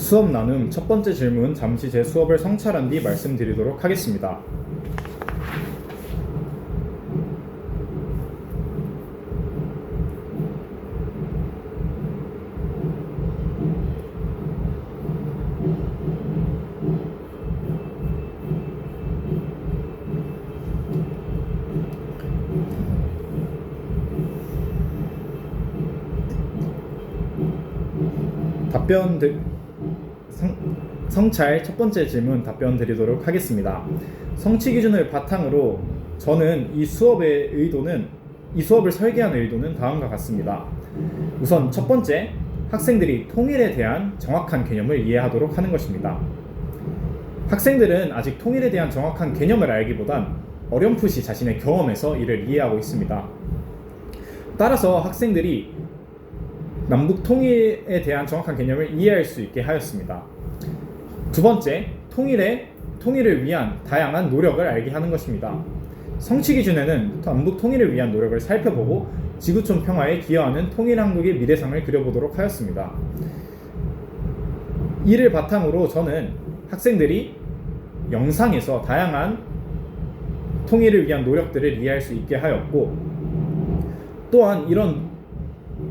수업 나눔 첫 번째 질문, 잠시 제 수업을 성찰한 뒤 말씀드리도록 하겠습니다. 성찰 첫 번째 질문 답변 드리도록 하겠습니다. 성취 기준을 바탕으로 저는 이 수업을 설계한 의도는 다음과 같습니다. 우선 첫 번째, 학생들이 통일에 대한 정확한 개념을 이해하도록 하는 것입니다. 학생들은 아직 통일에 대한 정확한 개념을 알기보단 어렴풋이 자신의 경험에서 이를 이해하고 있습니다. 따라서 학생들이 남북 통일에 대한 정확한 개념을 이해할 수 있게 하였습니다. 두 번째, 통일을 위한 다양한 노력을 알게 하는 것입니다. 성취 기준에는 남북 통일을 위한 노력을 살펴보고 지구촌 평화에 기여하는 통일한국의 미래상을 그려보도록 하였습니다. 이를 바탕으로 저는 학생들이 영상에서 다양한 통일을 위한 노력들을 이해할 수 있게 하였고, 또한 이런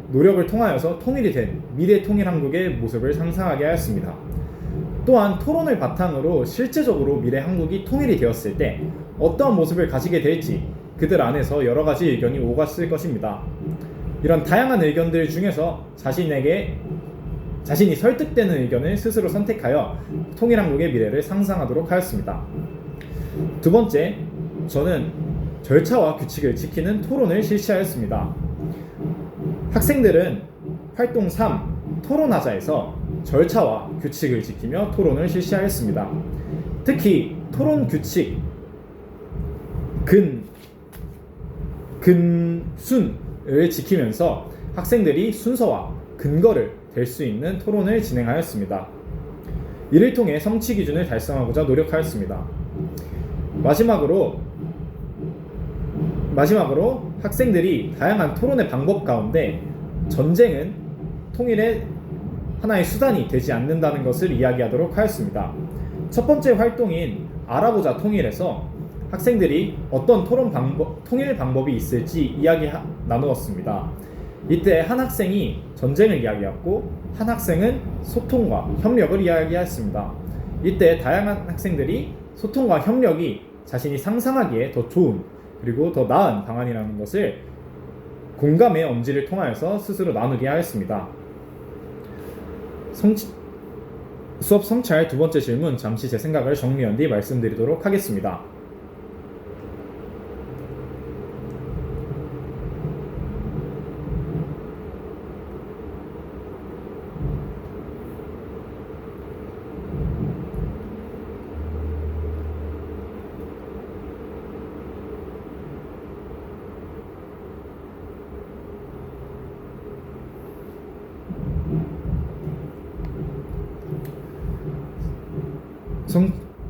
노력을 통하여서 통일이 된 미래 통일한국의 모습을 상상하게 하였습니다. 또한 토론을 바탕으로 실제적으로 미래 한국이 통일이 되었을 때 어떠한 모습을 가지게 될지 그들 안에서 여러 가지 의견이 오갔을 것입니다. 이런 다양한 의견들 중에서 자신이 설득되는 의견을 스스로 선택하여 통일한국의 미래를 상상하도록 하였습니다. 두 번째, 저는 절차와 규칙을 지키는 토론을 실시하였습니다. 학생들은 활동 3, 토론하자에서 절차와 규칙을 지키며 토론을 실시하였습니다. 특히 토론 규칙 근순을 지키면서 학생들이 순서와 근거를 댈 수 있는 토론을 진행하였습니다. 이를 통해 성취 기준을 달성하고자 노력하였습니다. 마지막으로 학생들이 다양한 토론의 방법 가운데 전쟁은 통일의 하나의 수단이 되지 않는다는 것을 이야기하도록 하였습니다. 첫 번째 활동인 알아보자 통일에서 학생들이 어떤 통일 방법이 있을지 나누었습니다. 이때 한 학생이 전쟁을 이야기했고 한 학생은 소통과 협력을 이야기했습니다. 이때 다양한 학생들이 소통과 협력이 자신이 상상하기에 더 좋은 그리고 더 나은 방안이라는 것을 공감의 엄지를 통하여서 스스로 나누게 하였습니다. 수업 성찰 두 번째 질문, 잠시 제 생각을 정리한 뒤 말씀드리도록 하겠습니다.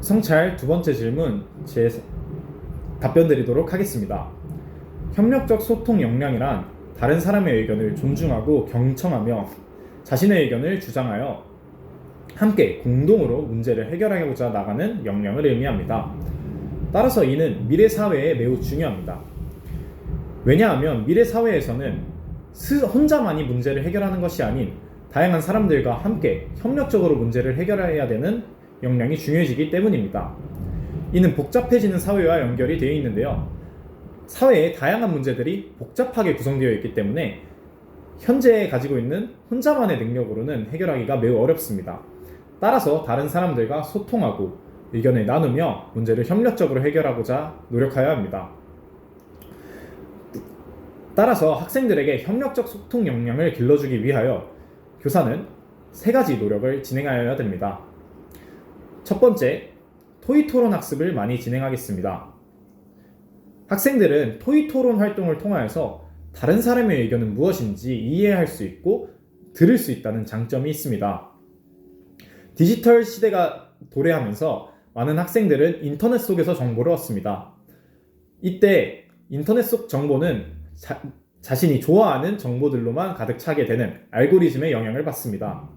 성찰 두 번째 질문, 제 답변 드리도록 하겠습니다. 협력적 소통 역량이란 다른 사람의 의견을 존중하고 경청하며 자신의 의견을 주장하여 함께 공동으로 문제를 해결하고자 나가는 역량을 의미합니다. 따라서 이는 미래 사회에 매우 중요합니다. 왜냐하면 미래 사회에서는 혼자만이 문제를 해결하는 것이 아닌 다양한 사람들과 함께 협력적으로 문제를 해결해야 되는 역량이 중요해지기 때문입니다. 이는 복잡해지는 사회와 연결이 되어 있는데요. 사회의 다양한 문제들이 복잡하게 구성되어 있기 때문에 현재 가지고 있는 혼자만의 능력으로는 해결하기가 매우 어렵습니다. 따라서 다른 사람들과 소통하고 의견을 나누며 문제를 협력적으로 해결하고자 노력해야 합니다. 따라서 학생들에게 협력적 소통 역량을 길러주기 위하여 교사는 세 가지 노력을 진행하여야 됩니다. 첫 번째, 토의 토론 학습을 많이 진행하겠습니다. 학생들은 토의 토론 활동을 통하여서 다른 사람의 의견은 무엇인지 이해할 수 있고 들을 수 있다는 장점이 있습니다. 디지털 시대가 도래하면서 많은 학생들은 인터넷 속에서 정보를 얻습니다. 이때 인터넷 속 정보는 자신이 좋아하는 정보들로만 가득 차게 되는 알고리즘의 영향을 받습니다.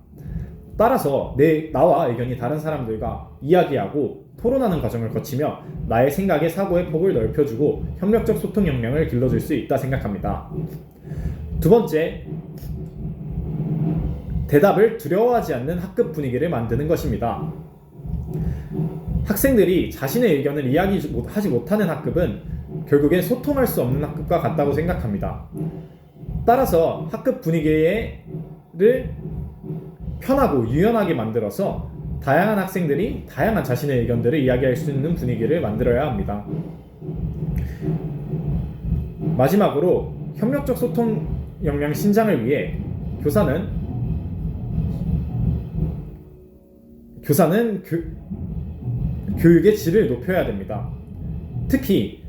따라서 나와 의견이 다른 사람들과 이야기하고 토론하는 과정을 거치며 나의 생각의 사고의 폭을 넓혀주고 협력적 소통 역량을 길러줄 수 있다 생각합니다. 두 번째, 대답을 두려워하지 않는 학급 분위기를 만드는 것입니다. 학생들이 자신의 의견을 이야기하지 못하는 학급은 결국엔 소통할 수 없는 학급과 같다고 생각합니다. 따라서 학급 분위기를 편하고 유연하게 만들어서 다양한 학생들이 다양한 자신의 의견들을 이야기할 수 있는 분위기를 만들어야 합니다. 마지막으로 협력적 소통 역량 신장을 위해 교사는 교육의 질을 높여야 됩니다. 특히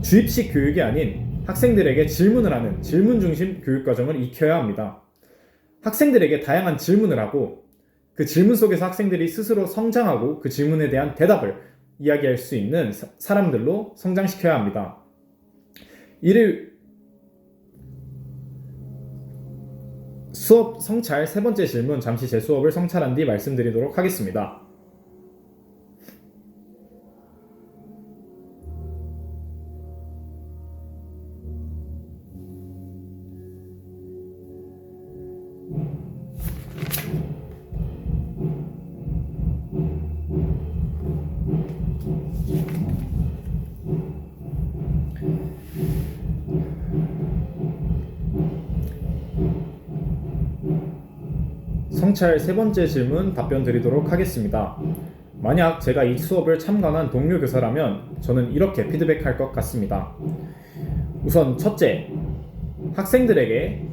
주입식 교육이 아닌 학생들에게 질문을 하는 질문 중심 교육 과정을 익혀야 합니다. 학생들에게 다양한 질문을 하고 그 질문 속에서 학생들이 스스로 성장하고 그 질문에 대한 대답을 이야기할 수 있는 사람들로 성장시켜야 합니다. 이를 수업 성찰 세 번째 질문, 잠시 제 수업을 성찰한 뒤 말씀드리도록 하겠습니다. 성찰 세 번째 질문 답변 드리도록 하겠습니다. 만약 제가 이 수업을 참관한 동료 교사라면 저는 이렇게 피드백할 것 같습니다. 우선 첫째, 학생들에게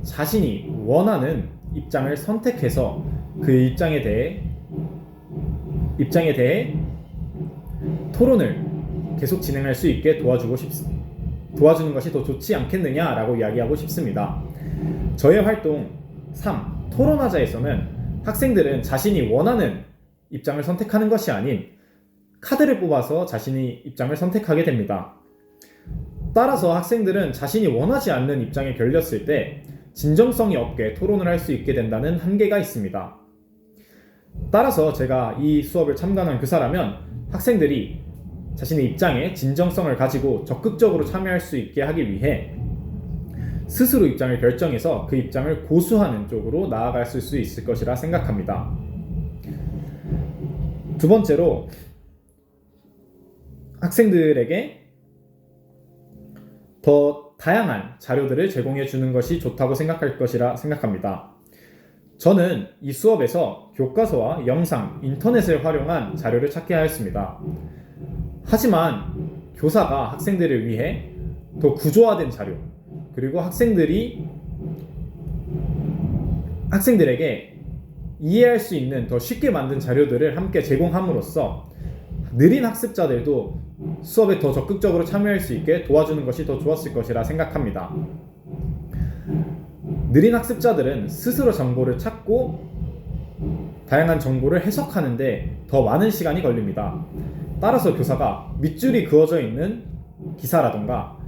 자신이 원하는 입장을 선택해서 그 입장에 대해 토론을 계속 진행할 수 있게 도와주는 것이 더 좋지 않겠느냐라고 이야기하고 싶습니다. 저의 활동 3. 토론하자에서는 학생들은 자신이 원하는 입장을 선택하는 것이 아닌 카드를 뽑아서 자신이 입장을 선택하게 됩니다. 따라서 학생들은 자신이 원하지 않는 입장에 결렸을 때 진정성이 없게 토론을 할 수 있게 된다는 한계가 있습니다. 따라서 제가 이 수업을 참관한 교사라면 학생들이 자신의 입장에 진정성을 가지고 적극적으로 참여할 수 있게 하기 위해 스스로 입장을 결정해서 그 입장을 고수하는 쪽으로 나아갈 수 있을 것이라 생각합니다. 두 번째로, 학생들에게 더 다양한 자료들을 제공해 주는 것이 좋다고 생각할 것이라 생각합니다. 저는 이 수업에서 교과서와 영상, 인터넷을 활용한 자료를 찾게 하였습니다. 하지만 교사가 학생들을 위해 더 구조화된 자료, 그리고 학생들에게 이해할 수 있는 더 쉽게 만든 자료들을 함께 제공함으로써 느린 학습자들도 수업에 더 적극적으로 참여할 수 있게 도와주는 것이 더 좋았을 것이라 생각합니다. 느린 학습자들은 스스로 정보를 찾고 다양한 정보를 해석하는데 더 많은 시간이 걸립니다. 따라서 교사가 밑줄이 그어져 있는 기사라던가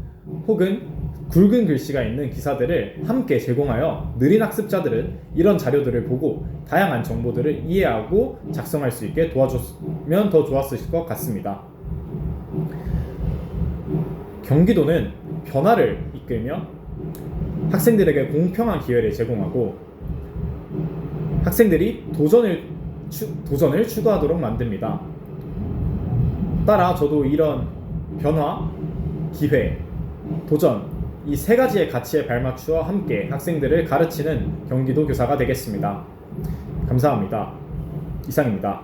혹은 굵은 글씨가 있는 기사들을 함께 제공하여 느린 학습자들은 이런 자료들을 보고 다양한 정보들을 이해하고 작성할 수 있게 도와줬으면 더 좋았을 것 같습니다. 경기도는 변화를 이끌며 학생들에게 공평한 기회를 제공하고 학생들이 도전을 추구하도록 만듭니다. 따라 저도 이런 변화, 기회, 도전, 이 세 가지의 가치에 발맞추어 함께 학생들을 가르치는 경기도 교사가 되겠습니다. 감사합니다. 이상입니다.